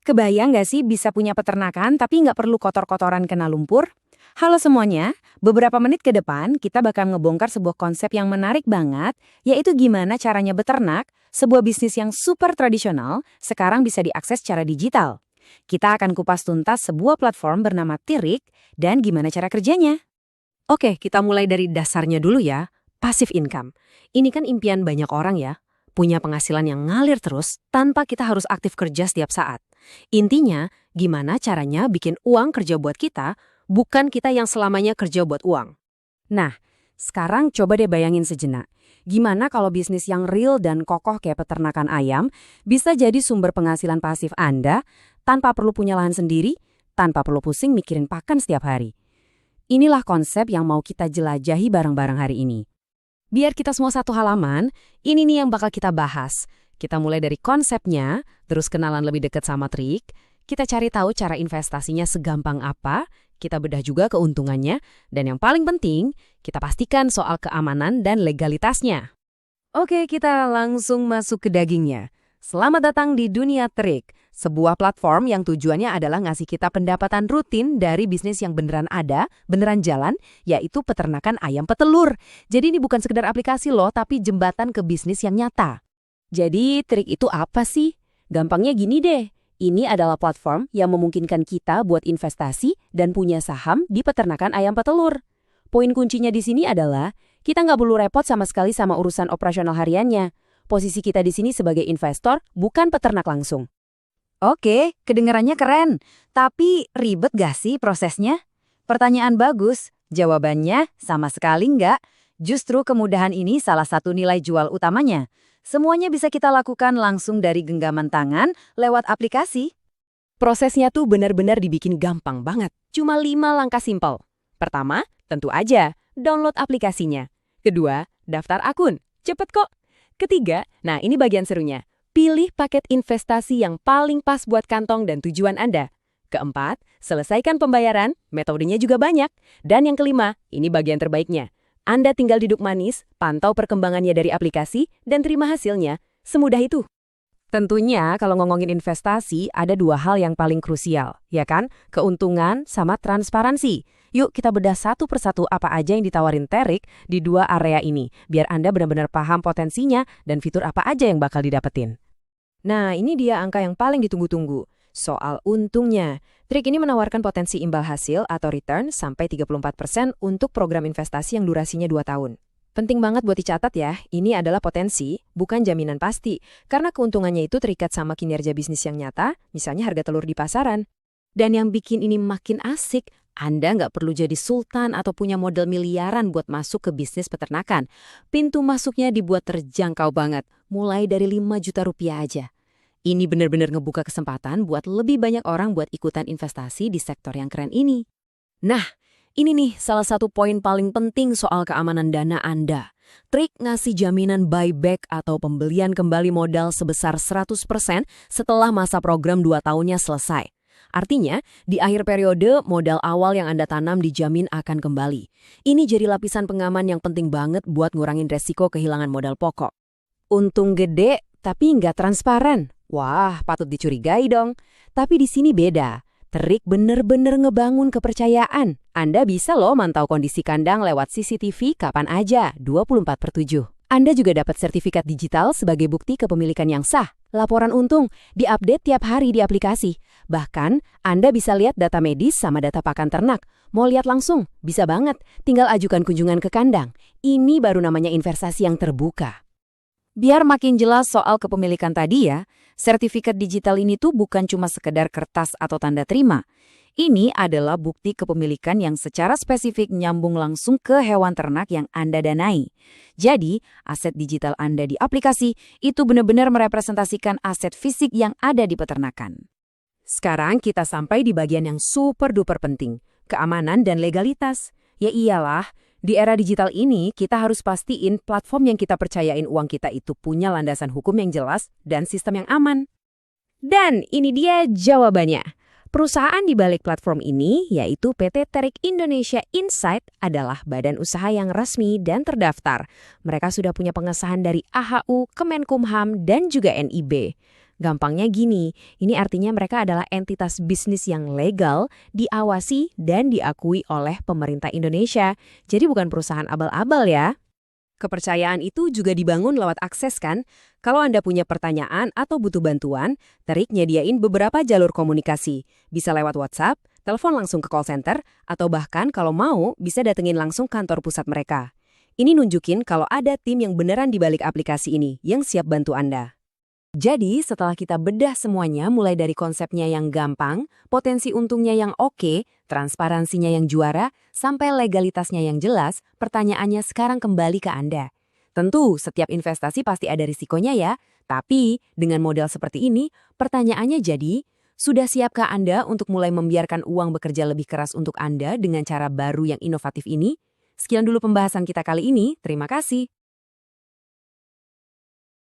Kebayang nggak sih bisa punya peternakan tapi nggak perlu kotor-kotoran kena lumpur? Halo semuanya, beberapa menit ke depan kita bakal ngebongkar sebuah konsep yang menarik banget, yaitu gimana caranya beternak, sebuah bisnis yang super tradisional, sekarang bisa diakses secara digital. Kita akan kupas tuntas sebuah platform bernama Tirik dan gimana cara kerjanya. Oke, kita mulai dari dasarnya dulu ya. Passive income. Ini kan impian banyak orang ya. Punya penghasilan yang ngalir terus tanpa kita harus aktif kerja setiap saat. Intinya, gimana caranya bikin uang kerja buat kita, bukan kita yang selamanya kerja buat uang. Nah, sekarang coba deh bayangin sejenak. Gimana kalau bisnis yang real dan kokoh kayak peternakan ayam bisa jadi sumber penghasilan pasif Anda tanpa perlu punya lahan sendiri, tanpa perlu pusing mikirin pakan setiap hari. Inilah konsep yang mau kita jelajahi bareng-bareng hari ini. Biar kita semua satu halaman, ini nih yang bakal kita bahas. Kita mulai dari konsepnya, terus kenalan lebih dekat sama Trik, kita cari tahu cara investasinya segampang apa, kita bedah juga keuntungannya, dan yang paling penting, kita pastikan soal keamanan dan legalitasnya. Oke, kita langsung masuk ke dagingnya. Selamat datang di Dunia Trik, sebuah platform yang tujuannya adalah ngasih kita pendapatan rutin dari bisnis yang beneran ada, beneran jalan, yaitu peternakan ayam petelur. Jadi ini bukan sekedar aplikasi loh, tapi jembatan ke bisnis yang nyata. Jadi Trik itu apa sih? Gampangnya gini deh, ini adalah platform yang memungkinkan kita buat investasi dan punya saham di peternakan ayam petelur. Poin kuncinya di sini adalah, kita nggak perlu repot sama sekali sama urusan operasional hariannya. Posisi kita di sini sebagai investor, bukan peternak langsung. Oke, kedengarannya keren. Tapi ribet gak sih prosesnya? Pertanyaan bagus. Jawabannya sama sekali nggak. Justru kemudahan ini salah satu nilai jual utamanya. Semuanya bisa kita lakukan langsung dari genggaman tangan lewat aplikasi. Prosesnya tuh benar-benar dibikin gampang banget. Cuma 5 langkah simpel. Pertama, tentu aja, download aplikasinya. Kedua, daftar akun. Cepet kok. Ketiga, nah ini bagian serunya. Pilih paket investasi yang paling pas buat kantong dan tujuan Anda. Keempat, selesaikan pembayaran, metodenya juga banyak. Dan yang kelima, ini bagian terbaiknya. Anda tinggal duduk manis, pantau perkembangannya dari aplikasi, dan terima hasilnya. Semudah itu. Tentunya kalau ngomongin investasi, ada dua hal yang paling krusial, ya kan? Keuntungan sama transparansi. Yuk kita bedah satu persatu apa aja yang ditawarin Tirik di dua area ini, biar Anda benar-benar paham potensinya dan fitur apa aja yang bakal didapetin. Nah, ini dia angka yang paling ditunggu-tunggu. Soal untungnya, Tirik ini menawarkan potensi imbal hasil atau return sampai 34% untuk program investasi yang durasinya 2 tahun. Penting banget buat dicatat ya, ini adalah potensi, bukan jaminan pasti, karena keuntungannya itu terikat sama kinerja bisnis yang nyata, misalnya harga telur di pasaran. Dan yang bikin ini makin asik, Anda nggak perlu jadi sultan atau punya modal miliaran buat masuk ke bisnis peternakan. Pintu masuknya dibuat terjangkau banget, mulai dari 5 juta rupiah aja. Ini benar-benar ngebuka kesempatan buat lebih banyak orang buat ikutan investasi di sektor yang keren ini. Nah, ini nih salah satu poin paling penting soal keamanan dana Anda. Trik ngasih jaminan buyback atau pembelian kembali modal sebesar 100% setelah masa program 2 tahunnya selesai. Artinya, di akhir periode, modal awal yang Anda tanam dijamin akan kembali. Ini jadi lapisan pengaman yang penting banget buat ngurangin resiko kehilangan modal pokok. Untung gede, tapi nggak transparan. Wah, patut dicurigai dong. Tapi di sini beda. Tirik bener-bener ngebangun kepercayaan. Anda bisa loh mantau kondisi kandang lewat CCTV kapan aja, 24/7. Anda juga dapat sertifikat digital sebagai bukti kepemilikan yang sah. Laporan untung diupdate tiap hari di aplikasi. Bahkan, Anda bisa lihat data medis sama data pakan ternak. Mau lihat langsung? Bisa banget. Tinggal ajukan kunjungan ke kandang. Ini baru namanya investasi yang terbuka. Biar makin jelas soal kepemilikan tadi ya, sertifikat digital ini tuh bukan cuma sekedar kertas atau tanda terima. Ini adalah bukti kepemilikan yang secara spesifik nyambung langsung ke hewan ternak yang Anda danai. Jadi, aset digital Anda di aplikasi itu benar-benar merepresentasikan aset fisik yang ada di peternakan. Sekarang kita sampai di bagian yang super duper penting, keamanan dan legalitas. Ya iyalah, di era digital ini kita harus pastiin platform yang kita percayain uang kita itu punya landasan hukum yang jelas dan sistem yang aman. Dan ini dia jawabannya. Perusahaan di balik platform ini, yaitu PT Tirik Indonesia Insight, adalah badan usaha yang resmi dan terdaftar. Mereka sudah punya pengesahan dari AHU, Kemenkumham, dan juga NIB. Gampangnya gini, ini artinya mereka adalah entitas bisnis yang legal, diawasi, dan diakui oleh pemerintah Indonesia. Jadi bukan perusahaan abal-abal ya. Kepercayaan itu juga dibangun lewat akses kan? Kalau Anda punya pertanyaan atau butuh bantuan, Terik nyediain beberapa jalur komunikasi. Bisa lewat WhatsApp, telepon langsung ke call center, atau bahkan kalau mau bisa datengin langsung kantor pusat mereka. Ini nunjukin kalau ada tim yang beneran di balik aplikasi ini, yang siap bantu Anda. Jadi, setelah kita bedah semuanya mulai dari konsepnya yang gampang, potensi untungnya yang oke, transparansinya yang juara, sampai legalitasnya yang jelas, pertanyaannya sekarang kembali ke Anda. Tentu, setiap investasi pasti ada risikonya ya, tapi dengan modal seperti ini, pertanyaannya jadi, sudah siapkah Anda untuk mulai membiarkan uang bekerja lebih keras untuk Anda dengan cara baru yang inovatif ini? Sekian dulu pembahasan kita kali ini, terima kasih.